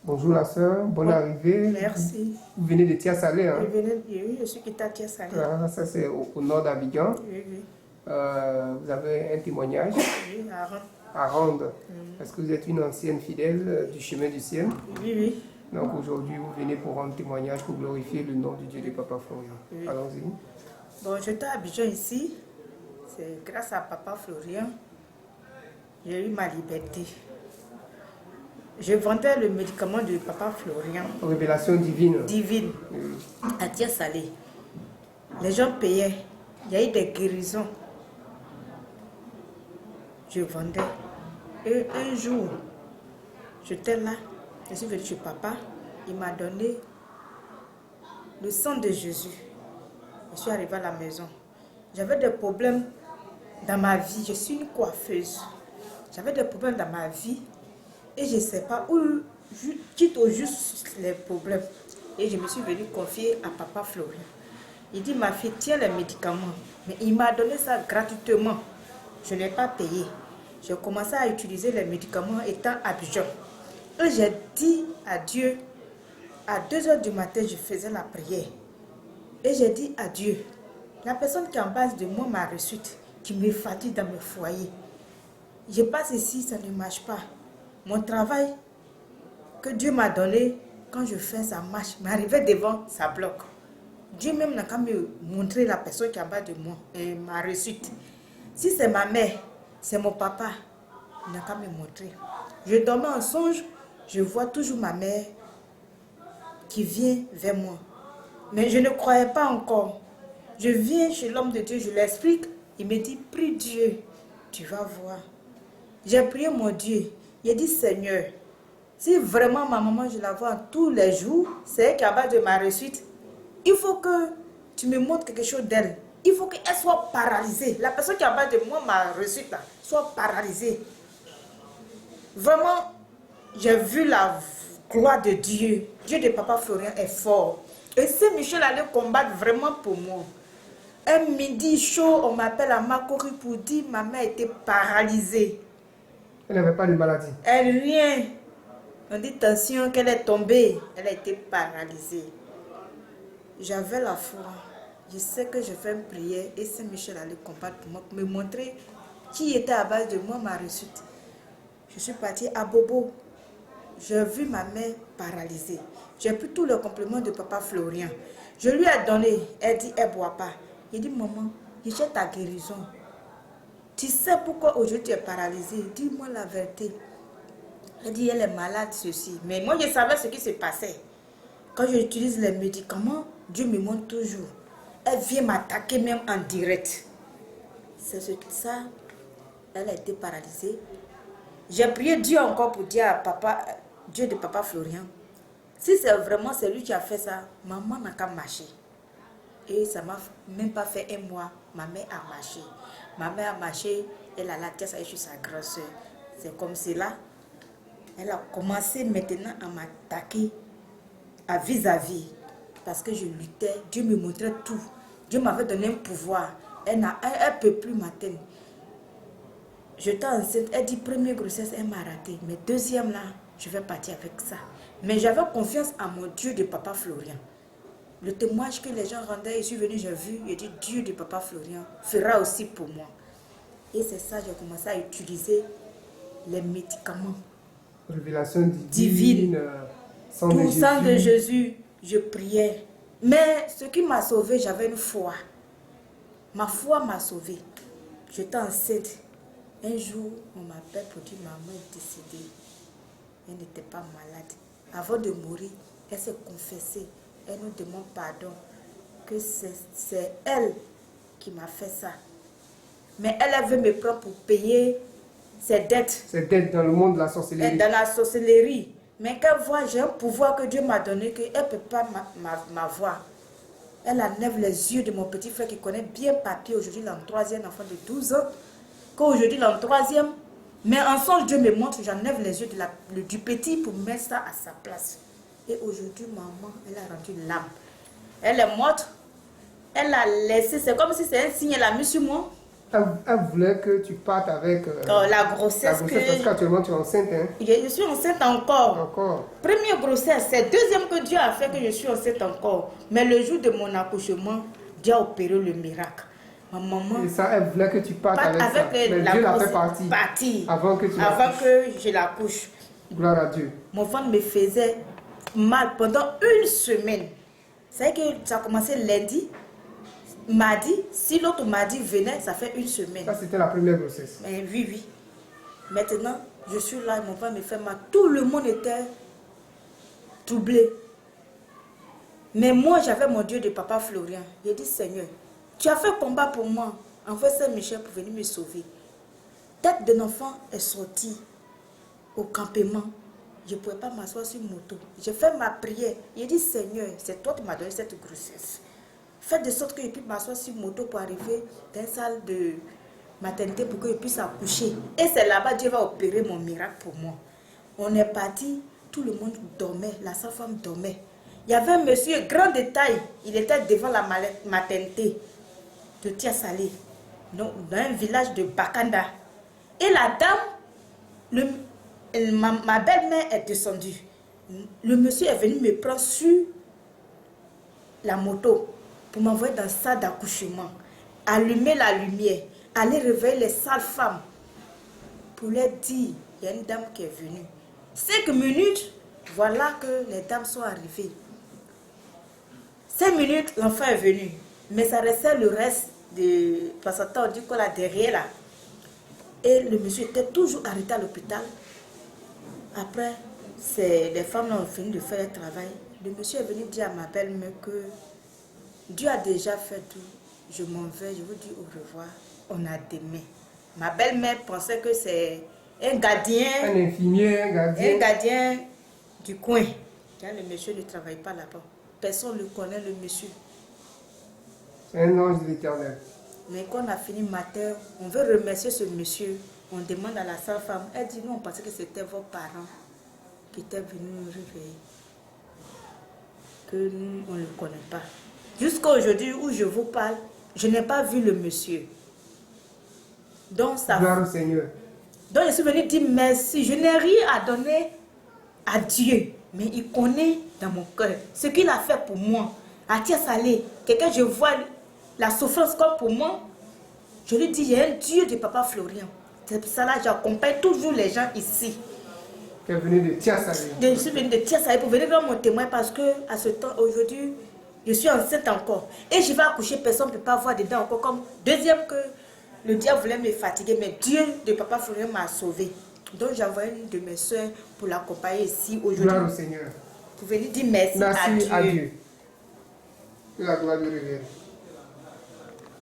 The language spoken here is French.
Bonjour la sœur, bonne arrivée. Merci. Vous venez de Tia-Salé, hein? Je suis quitté à Tia-Salé. Ah, ça c'est au nord d'Abidjan. Oui, oui. Vous avez un témoignage Oui, à Rome. à rendre. Est-ce que vous êtes une ancienne fidèle du chemin du ciel? Oui, oui. Donc aujourd'hui, vous venez pour rendre témoignage, pour glorifier le nom du Dieu de Papa Florian. Oui. Allons-y. Bon, j'étais à Abidjan ici. C'est grâce à Papa Florian, j'ai eu ma liberté. Je vendais le médicament de Papa Florian. Révélation divine. Divine. À Tia-Salé. Les gens payaient. Il y a eu des guérisons. Je vendais. Et un jour, j'étais là. Je suis venue chez Papa. Il m'a donné le sang de Jésus. Je suis arrivée à la maison. J'avais des problèmes dans ma vie. Je suis une coiffeuse. J'avais des problèmes dans ma vie. Et je ne sais pas où je quitte au juste les problèmes. Et je me suis venue confier à Papa Florian. Il dit, ma fille, tiens les médicaments. Mais il m'a donné ça gratuitement. Je n'ai pas payé. J'ai commencé à utiliser les médicaments étant à Abidjan. Et j'ai dit à Dieu, à 2 h du matin, je faisais la prière. Et j'ai dit à Dieu, la personne qui est en base de moi m'a reçue, qui me fatigue dans mes foyers. Je passe ici, ça ne marche pas. Mon travail que Dieu m'a donné, quand je fais ça marche, m'arriver devant, ça bloque. Dieu même n'a qu'à me montrer la personne qui est en bas de moi et m'a reçue. Si c'est ma mère, c'est mon papa, il n'a qu'à me montrer. Je dormais en songe, je vois toujours ma mère qui vient vers moi. Mais je ne croyais pas encore. Je viens chez l'homme de Dieu, je l'explique. Il me dit, prie Dieu, tu vas voir. J'ai prié mon Dieu. Il a dit, Seigneur, si vraiment ma maman, je la vois tous les jours, c'est elle qui est à base de ma réussite, il faut que tu me montres quelque chose d'elle. Il faut qu'elle soit paralysée. La personne qui est à base de moi, ma réussite, là, soit paralysée. Vraiment, j'ai vu la gloire de Dieu. Dieu de Papa Florian est fort. Et Saint-Michel allait combattre vraiment pour moi. Un midi chaud, on m'appelle à Makori pour dire que ma mère était paralysée. Elle n'avait pas de maladie. Elle rien. On dit tension qu'elle est tombée. Elle a été paralysée. J'avais la foi. Je sais que je fais une prière et Saint-Michel allait combattre pour moi, pour me montrer qui était à base de moi, ma réussite. Je suis partie à Bobo. J'ai vu ma mère paralysée. J'ai pris tous les compléments de Papa Florian. Je lui ai donné. Elle dit, elle ne boit pas. Il dit, maman, je cherche ta guérison. Tu sais pourquoi aujourd'hui tu es paralysée? Dis-moi la vérité. Elle dit, elle est malade, ceci. Mais moi, je savais ce qui se passait. Quand j'utilise les médicaments, Dieu me montre toujours. Elle vient m'attaquer même en direct. C'est ça. Elle a été paralysée. J'ai prié Dieu encore pour dire à Papa, Dieu de Papa Florian, si c'est vraiment c'est lui qui a fait ça, maman n'a qu'à marcher. Et ça m'a même pas fait un mois, ma mère a marché. Ma mère a marché, elle a la tête, je suis sa grande soeur. C'est comme cela. Elle a commencé maintenant à m'attaquer à vis-à-vis. Parce que je luttais, Dieu me montrait tout. Dieu m'avait donné un pouvoir. Elle ne peut plus m'atteindre. J'étais enceinte, elle dit première grossesse, elle m'a raté. Mais deuxième là, je vais partir avec ça. Mais j'avais confiance en mon Dieu de Papa Florian. Le témoignage que les gens rendaient, je suis venue, j'ai vu, il dit Dieu de Papa Florian fera aussi pour moi. Et c'est ça, j'ai commencé à utiliser les médicaments. Révélation divine. Tout sang de Jésus, je priais. Mais ce qui m'a sauvée, j'avais une foi. Ma foi m'a sauvée. J'étais enceinte. Un jour, on m'appelle pour dire maman est décédée. Elle n'était pas malade. Avant de mourir, elle s'est confessée. Elle nous demande pardon. Que c'est elle qui m'a fait ça. Mais elle veut me prendre pour payer ses dettes. Ses dettes dans le monde de la sorcellerie. Dans la sorcellerie. Mais qu'elle voit, j'ai un pouvoir que Dieu m'a donné, qu'elle ne peut pas m'avoir. Elle enlève les yeux de mon petit frère qui connaît bien papier. Aujourd'hui, il a un 3e enfant de 12 ans. Qu'aujourd'hui, il a un 3e. Mais en songe, Dieu me montre, j'enlève les yeux du petit pour mettre ça à sa place. Et aujourd'hui, maman, elle a rendu l'âme. Elle est morte. Elle a laissé, c'est comme si c'est un signe, elle a mis sur moi. Elle voulait que tu partes avec la grossesse parce qu'actuellement tu es enceinte. Hein? Je suis enceinte encore. Encore. Première grossesse, c'est deuxième que Dieu a fait que je suis enceinte encore. Mais le jour de mon accouchement, Dieu a opéré le miracle. Ma maman. Et ça, elle voulait que tu partes avec ça. Mais la Dieu l'a fait partir. Avant que je l'accouche. Gloire à Dieu. Mon ventre me faisait mal pendant une semaine. C'est que ça a commencé lundi, mardi. Si l'autre mardi venait, ça fait une semaine. Ça, c'était la première grossesse. Oui. Maintenant, je suis là, mon ventre me fait mal. Tout le monde était troublé. Mais moi, j'avais mon Dieu de Papa Florian. J'ai dit, Seigneur, tu as fait combat pour moi. Envoie Saint-Michel pour venir me sauver. Tête d'un enfant est sortie au campement. Je ne pouvais pas m'asseoir sur une moto. J'ai fait ma prière. J'ai dit, Seigneur, c'est toi qui m'as donné cette grossesse. Fais de sorte que je puisse m'asseoir sur une moto pour arriver dans une salle de maternité pour que je puisse accoucher. Et c'est là-bas que Dieu va opérer mon miracle pour moi. On est parti, tout le monde dormait, la sage-femme dormait. Il y avait un monsieur grand de taille, il était devant la maternité de Tia-Salé, dans un village de Bakanda. Et la dame, ma belle-mère est descendue. Le monsieur est venu me prendre sur la moto pour m'envoyer dans la salle d'accouchement, allumer la lumière, aller réveiller les sales femmes pour leur dire, il y a une dame qui est venue. 5 minutes, voilà que les dames sont arrivées. 5 minutes, l'enfant est venu. Mais ça restait le reste de placenta, on dit quoi là, derrière là. Et le monsieur était toujours arrêté à l'hôpital. Après, les femmes ont fini de faire le travail. Le monsieur est venu dire à ma belle-mère que Dieu a déjà fait tout. Je m'en vais, je vous dis au revoir. On a demain. Ma belle-mère pensait que c'est un gardien. Un infirmier, un gardien. Un gardien du coin. Le monsieur ne travaille pas là-bas. Personne ne le connaît, le monsieur. C'est un ange de l'Éternel. Mais quand on a fini matin, on veut remercier ce monsieur. On demande à la sage-femme. Elle dit, nous, on pensait que c'était vos parents qui étaient venus nous réveiller. Que nous, on ne le connaît pas. Jusqu'à aujourd'hui où je vous parle, je n'ai pas vu le monsieur. Donc, gloire au Seigneur. Donc, je suis venue dire merci. Je n'ai rien à donner à Dieu. Mais il connaît dans mon cœur ce qu'il a fait pour moi. À Tia-Salé, quelqu'un, je vois la souffrance comme pour moi. Je lui dis, il y a un Dieu de Papa Florian. C'est pour ça que j'accompagne toujours les gens ici. Tu es venu de Tia-Salé. Je suis venue de Tia-Salé pour venir voir mon témoin parce que à ce temps, aujourd'hui, je suis enceinte encore. Et je vais accoucher, personne ne peut pas voir dedans encore. Comme deuxième que le diable voulait me fatiguer, mais Dieu de Papa Florian m'a sauvé. Donc j'ai envoyé une de mes soeurs pour l'accompagner ici aujourd'hui. Gloire au Seigneur. Pour venir dire merci à Dieu. Que la gloire lui revienne.